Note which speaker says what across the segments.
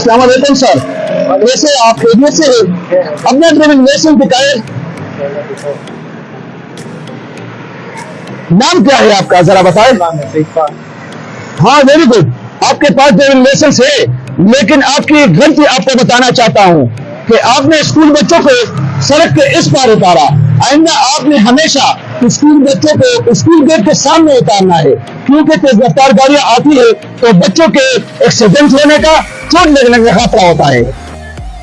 Speaker 1: अस्सलाम वालेकुम सर, वैसे आप खैरियत से हैं? अपना ड्राइविंग लाइसेंस दिखाए। नाम क्या है आपका, जरा बताएं। हाँ, वेरी गुड, आपके पास ड्राइविंग लाइसेंस है, लेकिन आपकी एक गलती आपको बताना चाहता हूँ कि आपने स्कूल बच्चों को सड़क के इस पार उतारा। आइंदा आपने हमेशा स्कूल बच्चों को स्कूल गेट के सामने उतारना है, क्योंकि तेज रफ्तार गाड़ियां आती है तो बच्चों के एक्सीडेंट होने का, चोट लगने का खतरा होता है।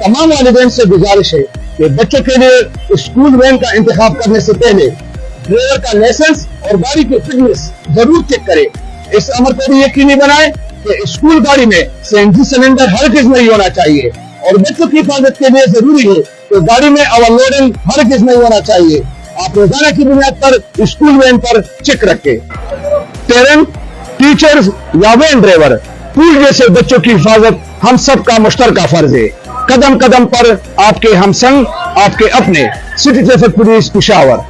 Speaker 1: तमाम वालिदैन से गुजारिश है कि बच्चों के लिए स्कूल वैन का इंतखाब करने से पहले ड्राइवर का लाइसेंस और गाड़ी की फिटनेस जरूर चेक करे। इस अमर को भी यकीनी बनाए कि स्कूल गाड़ी में सीएनजी सिलेंडर हरगिज नहीं होना चाहिए, और बच्चों की हिफाजत के लिए जरूरी है कि गाड़ी में ओवरलोडिंग हरगिज नहीं होना चाहिए। आप रोजाना की बुनियाद पर स्कूल वैन पर चेक रखें। पेरेंट, टीचर्स या वैन ड्राइवर, स्कूल जैसे बच्चों की हिफाजत हम सब का मुश्तरका फर्ज है। कदम कदम पर आपके हमसंग, आपके अपने। City traffic police, Peshawar.